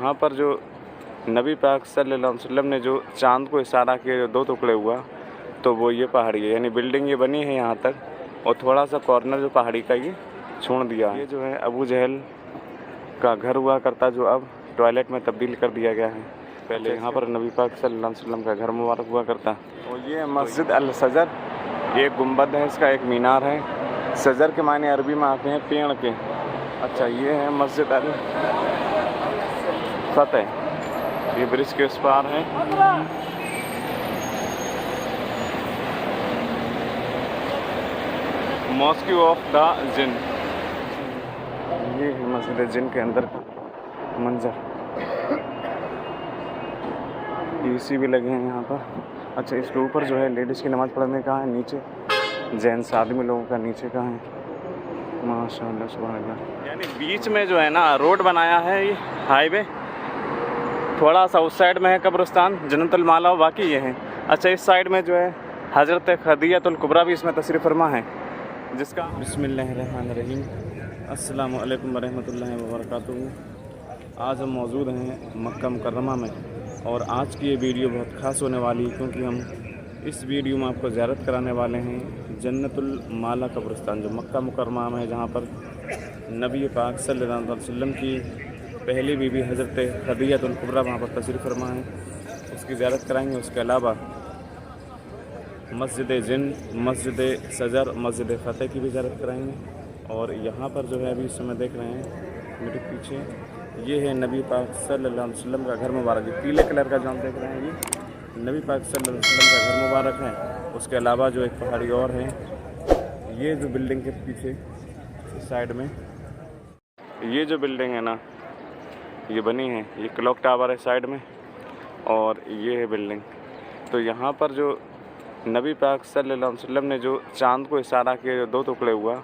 यहाँ पर जो नबी पाक सल्लल्लाहु अलैहि वसल्लम ने जो चाँद को इशारा किया, जो 2 टुकड़े हुआ, तो वो ये पहाड़ी है। यानी बिल्डिंग ये बनी है यहाँ तक, और थोड़ा सा कॉर्नर जो पहाड़ी का ये छोड़ दिया है। ये जो है अबू जहल का घर हुआ करता, जो अब टॉयलेट में तब्दील कर दिया गया है। पहले यहाँ पर नबी पाक सल्लल्लाहु अलैहि वसल्लम का घर मुबारक हुआ करता। और ये मस्जिद अल सजर, ये गुंबद है, इसका एक मीनार है। सजर के माने अरबी में आते हैं पेड़ के। अच्छा, ये है मस्जिद अल फतेह, ये ब्रिज के उस पार है। मॉस्क ऑफ द जिन, ये है मस्जिद जिन के अंदर का मंजर। एसी भी लगे हैं यहाँ पर। अच्छा, इसके ऊपर जो है लेडीज़ की नमाज़ पढ़ने का है, नीचे जेंट्स आदमी लोगों का नीचे का है। माशाअल्लाह सुभान अल्लाह। यानी बीच में जो है ना रोड बनाया है, ये हाईवे। थोड़ा सा उस साइड में है कब्रिस्तान जन्नतुल माला, बाकी ये है। अच्छा, इस साइड में जो है हज़रत खदीजतुल कुबरा भी इसमें तशरीफ़ फरमा है, जिसका बिस्मिल्लाहिर्रहमानिर्रहीम अस्सलामु अलैकुम वरहमतुल्लाहि वबरकातुहू। आज हम मौजूद हैं मक्का मुकर्रमा में, और आज की ये वीडियो बहुत ख़ास होने वाली है, क्योंकि हम इस वीडियो में आपको ज़ियारत कराने वाले हैं जन्नतुल माला कब्रिस्तान, जो मक्का मुकर्रमा में है, जहाँ पर नबी पाक सल्लल्लाहु अलैहि वसल्लम की पहली बीवी हज़रत खदीजतुल कुबरा वहाँ पर तशरीफ़ फरमा है। उसकी ज़ियारत कराएंगे। उसके अलावा मस्जिद जिन, मस्जिद सजर, मस्जिद फ़तेह की भी ज़ियारत कराएंगे। और यहाँ पर जो है अभी इस समय देख रहे हैं मेरे पीछे, ये है नबी पाक सल्लल्लाहु अलैहि वसल्लम का घर मुबारक। ये पीले कलर का जो हम देख रहे हैं, ये नबी पाक सल्लल्लाहु अलैहि वसल्लम का घर मुबारक है। उसके अलावा जो एक पहाड़ी और है, ये जो बिल्डिंग के पीछे साइड में ये जो बिल्डिंग है ना, ये बनी है, ये क्लॉक टावर है साइड में, और ये है बिल्डिंग। तो यहाँ पर जो नबी पाक सल्लल्लाहु अलैहि वसल्लम ने जो चाँद को इशारा किया, जो 2 टुकड़े हुआ,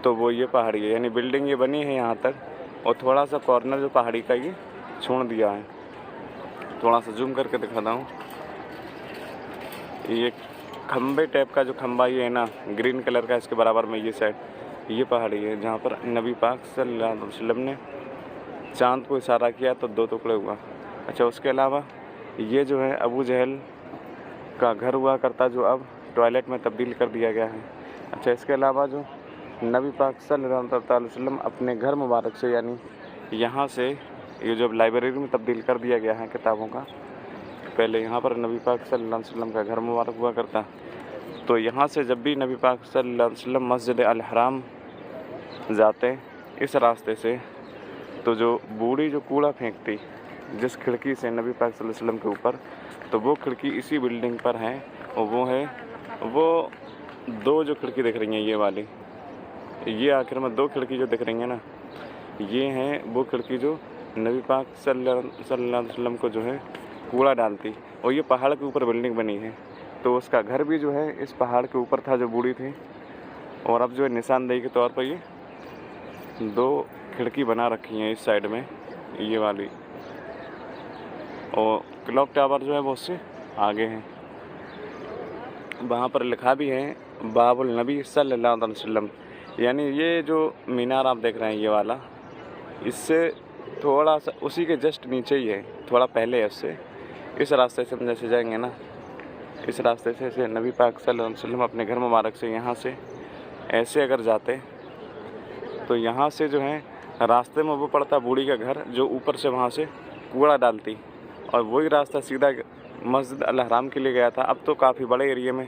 तो वो ये पहाड़ी है। यानी बिल्डिंग ये बनी है यहाँ तक, और थोड़ा सा कॉर्नर जो पहाड़ी का ये छोड़ दिया है। थोड़ा सा जूम करके दिखाता हूँ। ये खम्बे टाइप का जो खम्बा ये है ना, ग्रीन कलर का, इसके बराबर में ये साइड ये पहाड़ी है, जहाँ पर नबी पाक सल्लल्लाहु अलैहि वसल्लम ने चाँद को इशारा किया तो 2 टुकड़े हुआ। अच्छा, उसके अलावा ये जो है अबू जहल का घर हुआ करता, जो अब टॉयलेट में तब्दील कर दिया गया है। अच्छा, इसके अलावा जो नबी पाक सल्लल्लाहु अलैहि वसल्लम अपने घर मुबारक से, यानी यहाँ से ये जो लाइब्रेरी में तब्दील कर दिया गया है किताबों का, पहले यहाँ पर नबी पाक सल्लल्लाहु अलैहि वसल्लम का घर मुबारक हुआ करता। तो यहाँ से जब भी नबी पाक सल्लल्लाहु अलैहि वसल्लम मस्जिद अल हराम जाते इस रास्ते से, तो जो बूढ़ी जो कूड़ा फेंकती जिस खिड़की से नबी पाक सल्लल्लाहु अलैहि वसल्लम के ऊपर, तो वो खिड़की इसी बिल्डिंग पर है। और वो 2 जो खिड़की दिख रही हैं, ये वाली, ये आखिर में 2 खिड़की जो दिख रही हैं ना, ये हैं वो खिड़की जो नबी पाक सल्लल्लाहु अलैहि वसल्लम को जो है कूड़ा डालती। और ये पहाड़ के ऊपर बिल्डिंग बनी है, तो उसका घर भी जो है इस पहाड़ के ऊपर था, जो बूढ़ी थी। और अब जो है निशानदेही के तौर पर ये 2 खिड़की बना रखी हैं इस साइड में, ये वाली। और क्लॉक टावर जो है वो उससे आगे है। वहाँ पर लिखा भी है बाबुल नबी सल्लल्लाहु अलैहि वसल्लम। यानी ये जो मीनार आप देख रहे हैं, ये वाला, इससे थोड़ा सा उसी के जस्ट नीचे ही है, थोड़ा पहले है उससे। इस रास्ते से हम जैसे जाएंगे ना, इस रास्ते से नबी पाक सल्लल्लाहु अलैहि वसल्लम अपने घर मुबारक से यहाँ से ऐसे अगर जाते, तो यहाँ से जो है रास्ते में वो पड़ता बूढ़ी का घर, जो ऊपर से वहाँ से कूड़ा डालती, और वही रास्ता सीधा मस्जिद अल हराम के लिए गया था। अब तो काफ़ी बड़े एरिया में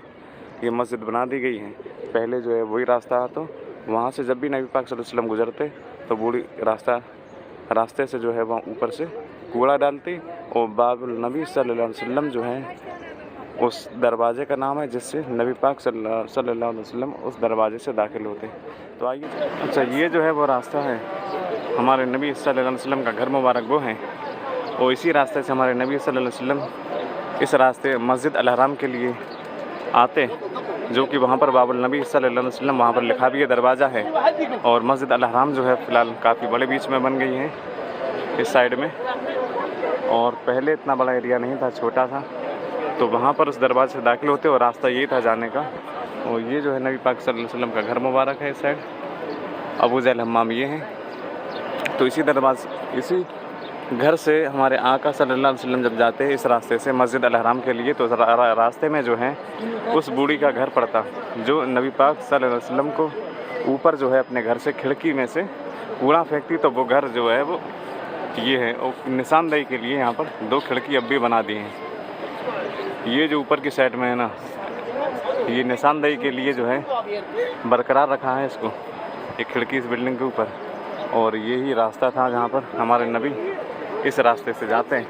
ये मस्जिद बना दी गई है। पहले जो है वही रास्ता, तो वहाँ से जब भी नबी पाक सल्लल्लाहु अलैहि वसल्लम गुजरते, तो बूढ़ी रास्ते से जो है वहाँ ऊपर से कूड़ा डालती। और बाबुल नबी सल्लल्लाहु अलैहि वसल्लम जो है उस दरवाज़े का नाम है, जिससे नबी पाक सल्लल्लाहु अलैहि वसल्लम उस दरवाज़े से दाखिल होते। तो आइए। अच्छा, ये जो है वो रास्ता है हमारे नबी सल्लल्लाहु अलैहि वसल्लम का घर मुबारक वो है, और इसी रास्ते से हमारे नबी सल्लल्लाहु अलैहि वसल्लम इस रास्ते मस्जिद अल हराम के लिए आते, जो कि वहाँ पर बाबुल नबी सल्लल्लाहु अलैहि वसल्लम वहाँ पर लिखा भी है, दरवाज़ा है। और मस्जिद अल हराम जो है फ़िलहाल काफ़ी बड़े बीच में बन गई है इस साइड में, और पहले इतना बड़ा एरिया नहीं था, छोटा था। तो वहाँ पर उस दरवाजे से दाखिल होते, और रास्ता ये था जाने का। और ये जो है नबी पाक सल्लल्लाहु अलैहि वसल्लम का घर मुबारक है इस साइड। अबू जहल हम्माम ये हैं। तो इसी घर से हमारे आका सल्लल्लाहु अलैहि वसल्लम जब जाते इस रास्ते से मस्जिद अल हराम के लिए, तो रास्ते में जो है उस बूढ़ी का घर पड़ता, जो नबी पाक सल्लल्लाहु अलैहि वसल्लम को ऊपर जो है अपने घर से खिड़की में से कूड़ा फेंकती, तो वो घर जो है वो ये है। और निशानदेही के लिए यहाँ पर 2 खिड़की अब भी बना दी हैं। ये जो ऊपर की साइड में है ना, ये निशानदेही के लिए जो है बरकरार रखा है इसको, एक खिड़की इस बिल्डिंग के ऊपर। और यही रास्ता था जहाँ पर हमारे नबी इस रास्ते से जाते हैं।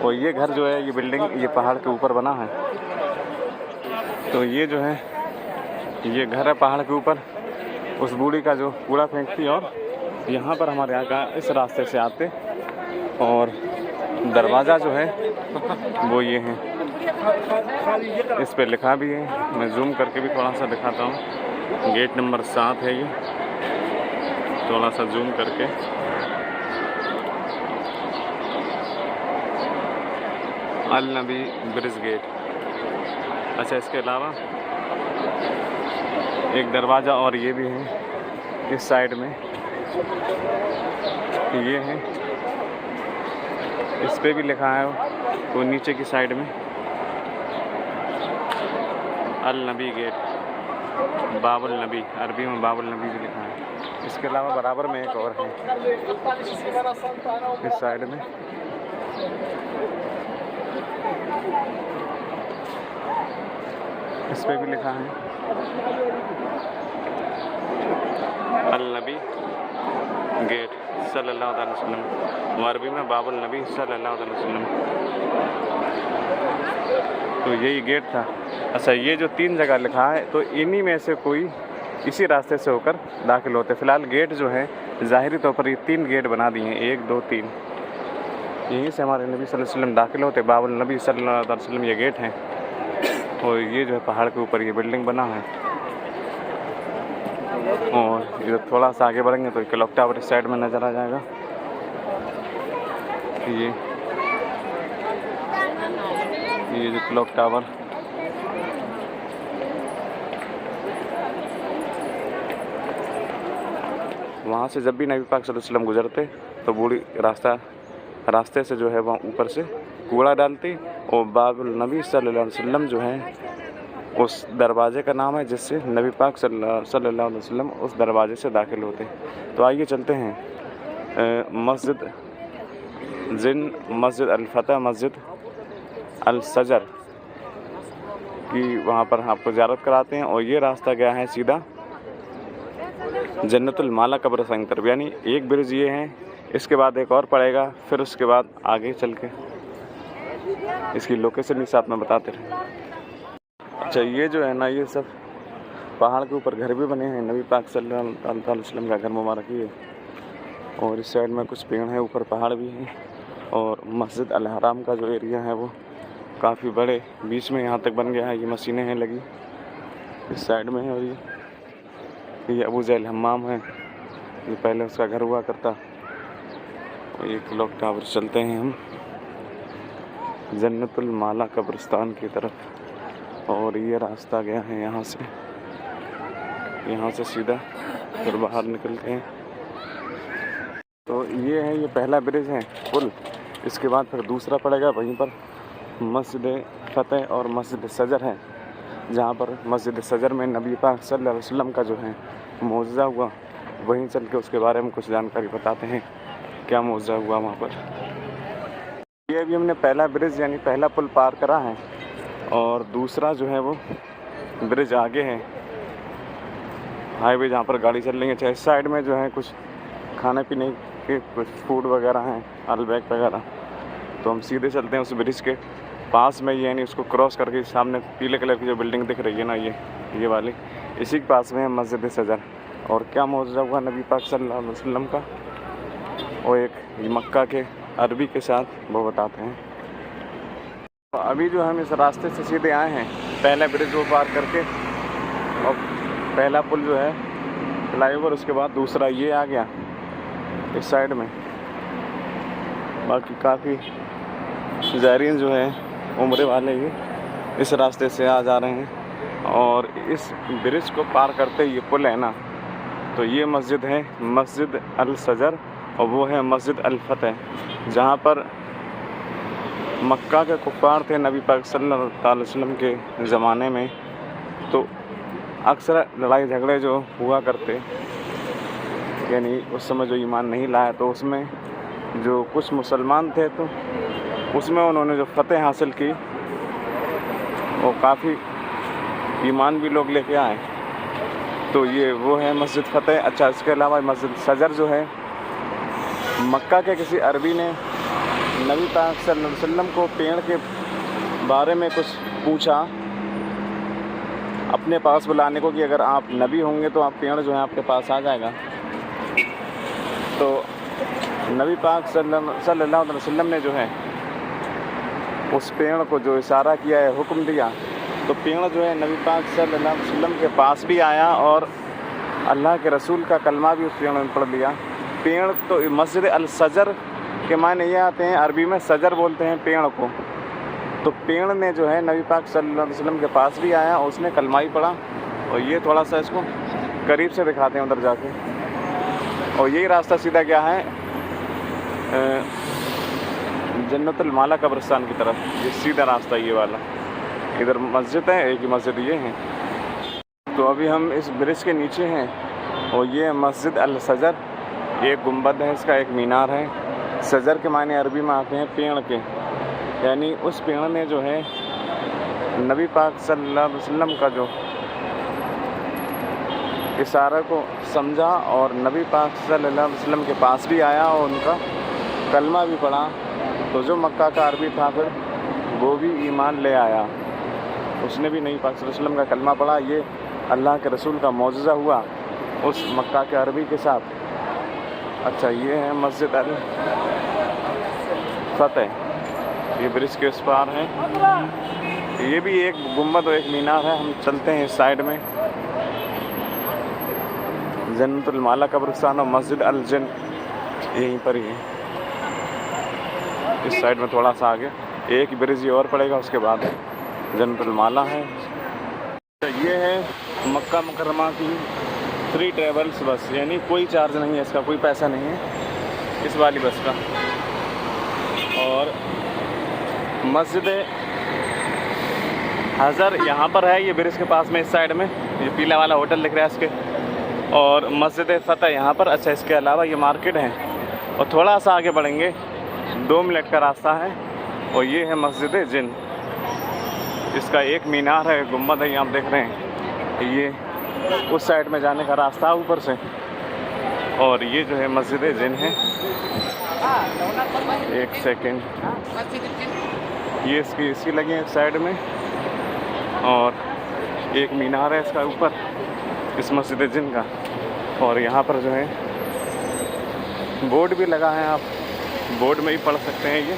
और ये घर जो है, ये बिल्डिंग ये पहाड़ के ऊपर बना है। तो ये जो है ये घर है पहाड़ के ऊपर, उस बूढ़ी का जो कूड़ा फेंकती। और यहाँ पर हमारे आका इस रास्ते से आते, और दरवाज़ा जो है वो ये है, इस पे लिखा भी है। मैं जूम करके भी थोड़ा सा दिखाता हूँ। गेट नंबर 7 है ये, थोड़ा सा जूम करके। अल नबी ब्रिज गेट। अच्छा, इसके अलावा एक दरवाज़ा और ये भी है इस साइड में, ये है, इस पे भी लिखा है वो नीचे की साइड में अल नबी गेट, बाबुल नबी, अरबी में बाबुल नबी भी लिखा है। इसके अलावा बराबर में एक और है इस साइड में, इस पे भी लिखा है अल नबी गेट सल्लल्लाहु अलैहि वसल्लम, अरबी में बाबुल नबी सल्लल्लाहु अलैहि वसल्लम। तो यही गेट था। अच्छा, ये जो 3 जगह लिखा है, तो इन्हीं में से कोई इसी रास्ते से होकर दाखिल होते। फ़िलहाल गेट जो है ज़ाहिरी तौर पर ये 3 गेट बना दिए हैं, 1 2 3। यहीं से हमारे नबी सल्लल्लाहु अलैहि वसल्लम दाखिल होते। बाबुल नबी सल्लल्लाहु अलैहि वसल्लम ये गेट है। और ये जो है पहाड़ के ऊपर ये बिल्डिंग बना है। और ये थोड़ा सा आगे बढ़ेंगे तो क्लॉक टावर इस साइड में नज़र आ जाएगा। ये जो क्लॉक टावर, वहाँ से जब भी नबी पाक सल्लल्लाहु अलैहि वसल्लम गुजरते तो बूढ़ी रास्ते से जो है वहाँ ऊपर से कूड़ा डालती। और बाबुल नबी सल्लल्लाहु अलैहि वसल्लम जो है उस दरवाज़े का नाम है जिससे नबी पाक सल्लल्लाहु अलैहि वसल्लम उस दरवाज़े से दाखिल होते। तो आइए चलते हैं मस्जिद जिन, मस्जिद अल फतह, मस्जिद अल सजर की, वहाँ पर आपको ज़ियारत कराते हैं। और ये रास्ता गया है सीधा जन्नतुल माला कब्रिस्तान की तरफ, यानी एक ब्रिज ये है, इसके बाद एक और पड़ेगा, फिर उसके बाद आगे चल के इसकी लोकेशन भी साथ में बताते रहे। अच्छा, ये जो है ना, ये सब पहाड़ के ऊपर घर भी बने हैं। नबी पाक सल्लल्लाहु अलैहि वसल्लम का घर मुबारक ही है। और इस साइड में कुछ पेड़ हैं, ऊपर पहाड़ भी हैं। और मस्जिद अल हराम का जो एरिया है वो काफ़ी बड़े, बीच में यहाँ तक बन गया है। ये मशीनें हैं लगी इस साइड में है। और ये अबू जहल हम्माम है, ये पहले उसका घर हुआ करता। और ये क्लॉक टावर चलते हैं हम जन्नतुल माला कब्रिस्तान की तरफ। और ये रास्ता गया है यहाँ से सीधा, फिर बाहर निकलते हैं। तो ये है, ये पहला ब्रिज है पुल। इसके बाद फिर दूसरा पड़ेगा, वहीं पर मस्जिद फतेह और मस्जिद सजर है, जहाँ पर मस्जिद सजर में नबी पाक सल्लल्लाहु अलैहि वसल्लम का जो है मौजज़ा हुआ। वहीं चल के उसके बारे में कुछ जानकारी बताते हैं, क्या मौजज़ा हुआ वहाँ पर। ये अभी हमने पहला ब्रिज यानी पहला पुल पार करा है। और दूसरा जो है वो ब्रिज आगे है, हाईवे जहाँ पर गाड़ी चल रही है। चाहे इस साइड में जो है कुछ खाने पीने के कुछ फूड वगैरह हैं, अलबैक वगैरह। तो हम सीधे चलते हैं उस ब्रिज के पास में, यानी उसको क्रॉस करके सामने पीले कलर की जो बिल्डिंग दिख रही है ना, ये वाली, इसी के पास में है मस्जिद सजर। और क्या मौजज़ा हुआ नबी पाक सल्लल्लाहु अलैहि वसल्लम का, और एक मक्का के अरबी के साथ वो बताते हैं। तो अभी जो हम इस रास्ते से सीधे आए हैं, पहला ब्रिज वो पार करके, और पहला पुल जो है फ्लाईओवर, उसके बाद दूसरा ये आ गया इस साइड में। बाकी काफ़ी ज़ायरीन जो है उम्र वाले ये इस रास्ते से आ जा रहे हैं। और इस ब्रिज को पार करते ये पुल है ना, तो ये मस्जिद है मस्जिद अल सजर और वो है मस्जिद अल फतह, जहाँ पर मक्का के कुफ़ार थे नबी पाक सल्लल्लाहु अलैहि वसल्लम के ज़माने में, तो अक्सर लड़ाई झगड़े जो हुआ करते, यानी उस समय जो ईमान नहीं लाया, तो उसमें जो कुछ मुसलमान थे तो उसमें उन्होंने जो फ़तह हासिल की, वो काफ़ी ईमान भी लोग लेके आए। तो ये वो है मस्जिद फ़तह। अच्छा, इसके अलावा मस्जिद सजर जो है, मक्का के किसी अरबी ने नबी पाक सल्लल्लाहु अलैहि वसल्लम को पेड़ के बारे में कुछ पूछा अपने पास बुलाने को, कि अगर आप नबी होंगे तो आप पेड़ जो है आपके पास आ जाएगा। तो नबी पाक सल्लल्लाहु अलैहि वसल्लम ने जो है उस पेड़ को जो इशारा किया है, हुक्म दिया, तो पेड़ जो है नबी पाक सल्लल्लाहु अलैहि वसल्लम के पास भी आया और अल्लाह के रसूल का कलमा भी उस पेड़ ने पढ़ लिया। पेड़ तो मस्जिद अल सजर के मायने ये आते हैं, अरबी में सजर बोलते हैं पेड़ को। तो पेड़ ने जो है नबी पाक सल्लल्लाहु अलैहि वसल्लम के पास भी आया और उसने कलमा ही पढ़ा। और ये थोड़ा सा इसको करीब से दिखाते हैं उधर जाके, और यही रास्ता सीधा क्या है जन्नतुल माला कब्रिस्तान की तरफ, ये सीधा रास्ता ये वाला। इधर मस्जिद है, एक ही मस्जिद ये है। तो अभी हम इस ब्रिज के नीचे हैं और ये है मस्जिद अल सजर। एक गुंबद है इसका, एक मीनार है। सजर के मायने अरबी में आते हैं पेड़ के, यानी उस पेड़ ने जो है नबी पाक सल्लल्लाहु अलैहि वसल्लम का जो इशारा को समझा और नबी पाक सल्लल्लाहु अलैहि वसल्लम के पास भी आया और उनका कलमा भी पढ़ा। तो जो मक्का का अरबी था फिर वो भी ईमान ले आया, उसने भी नबी पाक सल्लल्लाहु अलैहि वसल्लम का कलमा पढ़ा। ये अल्लाह के रसूल का मौजज़ा हुआ उस मक्का के अरबी के साथ। अच्छा, ये है मस्जिद अल फतह, ये ब्रिज के उस पार है। ये भी एक गुंबद और एक मीनार है। हम चलते हैं इस साइड में। जन्नतुल माला कब्रिस्तान और मस्जिद अल जिन यहीं पर ही है, इस साइड में थोड़ा सा आगे। एक ब्रिज ये और पड़ेगा, उसके बाद जन्नतुल माला है। ये है मक्का मुकर्रमा की फ्री ट्रेवल्स बस, यानी कोई चार्ज नहीं है इसका, कोई पैसा नहीं है इस वाली बस का। और मस्जिद हज़र यहाँ पर है, ये ब्रिज के पास में इस साइड में, ये पीला वाला होटल दिख रहा है इसके। और मस्जिद फ़तह यहाँ पर। अच्छा, इसके अलावा ये मार्केट है और थोड़ा सा आगे बढ़ेंगे 2 मिनट का रास्ता है और ये है मस्जिद जिन। इसका एक मीनार है, गुम्बद है, ये आप देख रहे हैं। ये उस साइड में जाने का रास्ता ऊपर से, और ये जो है मस्जिद जिन है। एक सेकेंड, ये इसकी लगी है साइड में, और एक मीनार है इसका ऊपर इस मस्जिद जिन का। और यहाँ पर जो है बोर्ड भी लगा है, आप बोर्ड में ही पढ़ सकते हैं। ये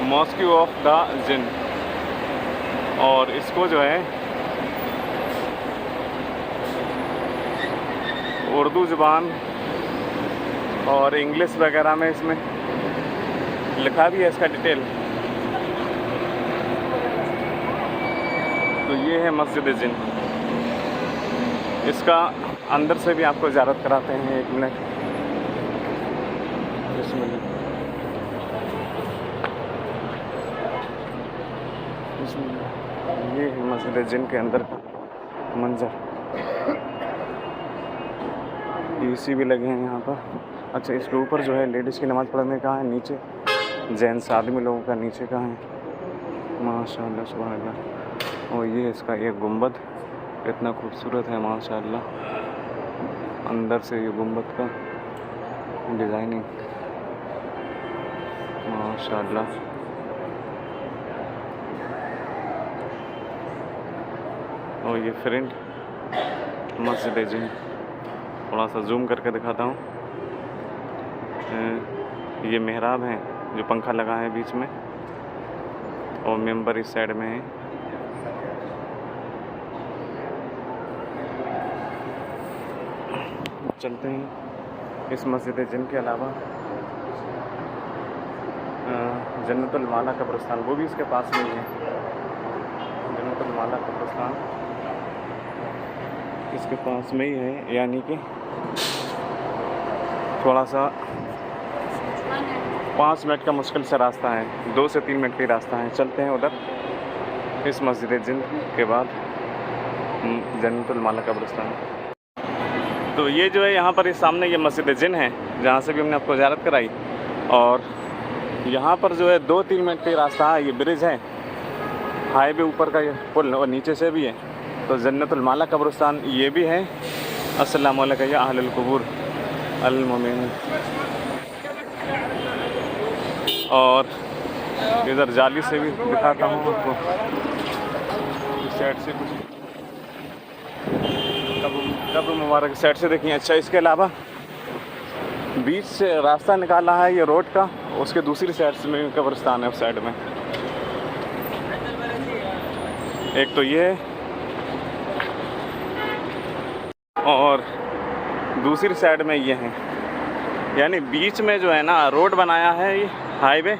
मॉस्क ऑफ द जिन, और इसको जो है उर्दू ज़ुबान और इंग्लिश वगैरह में इसमें लिखा भी है इसका डिटेल। तो ये है मस्जिद जिन। इसका अंदर से भी आपको ज़ियारत कराते हैं। 1 मिनट, ये है मस्जिद जिन के अंदर का मंजर। एसी भी लगे हैं यहाँ पर। अच्छा, इसके ऊपर जो है लेडीज़ की नमाज़ पढ़ने का है, नीचे जेंट्स आदमी लोगों का नीचे का है। माशाअल्लाह, सुभान अल्लाह। और ये इसका एक गुंबद इतना खूबसूरत है माशाअल्लाह, अंदर से ये गुंबद का डिज़ाइनिंग माशाअल्लाह। और ये फ्रंट मस्जिद जिन, थोड़ा सा जूम करके दिखाता हूँ। ये मेहराब है जो पंखा लगा है बीच में, और मेंबर इस साइड में है। चलते हैं इस मस्जिद जिन के अलावा जन्नतुल माला कब्रिस्तान, वो भी इसके पास में ही है। जन्नतुल माला कब्रिस्तान इसके पास में ही है, यानी कि थोड़ा सा 5 मिनट का मुश्किल से रास्ता है, 2 से 3 मिनट का ही रास्ता है। चलते हैं उधर इस मस्जिद जिन के बाद जन्नतुल माला कब्रिस्तान। तो ये जो है यहाँ पर इस सामने ये मस्जिद जिन है जहाँ से भी हमने आपको ज़ियारत कराई, और यहाँ पर जो है 2-3 मिनट का ही रास्ता है। ये ब्रिज है, हाईवे ऊपर का ये पुल और नीचे से भी है। तो जन्नतुल माला कब्रिस्तान ये भी है। अस्सलामु अलैकुम या अहलुल कुबूर अल मोमिन। और इधर जाली से भी दिखाता हूँ आपको, इस साइड से कुछ कब्र मुबारक साइड से देखिए। अच्छा, इसके अलावा बीच से रास्ता निकाला है ये रोड का, उसके दूसरी साइड से में कब्रिस्तान है उस साइड में। एक तो ये और दूसरी साइड में ये है, यानी बीच में जो है ना रोड बनाया है ये हाईवे,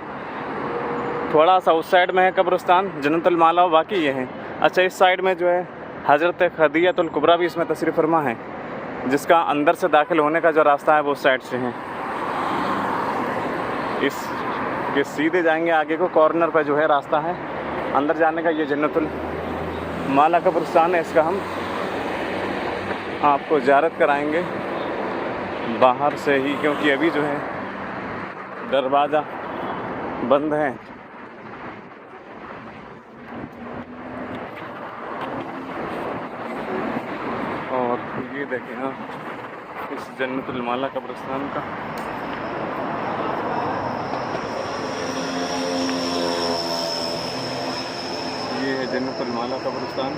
थोड़ा सा उस साइड में है कब्रिस्तान जन्नतुल माला, बाकी ये है। अच्छा, इस साइड में जो है हज़रत खदीजतुल कुबरा भी इसमें तशरीफ़ फरमा है, जिसका अंदर से दाखिल होने का जो रास्ता है वो उस साइड से है। इस के सीधे जाएंगे आगे को, कॉर्नर पर जो है रास्ता है अंदर जाने का। ये जन्नतुल माला कब्रिस्तान है, इसका हम आपको ज़ियारत कराएंगे बाहर से ही, क्योंकि अभी जो है दरवाज़ा बंद है। और ये देखें ना इस जन्नतुल माला कब्रिस्तान का ये है जन्नतुल माला कब्रिस्तान।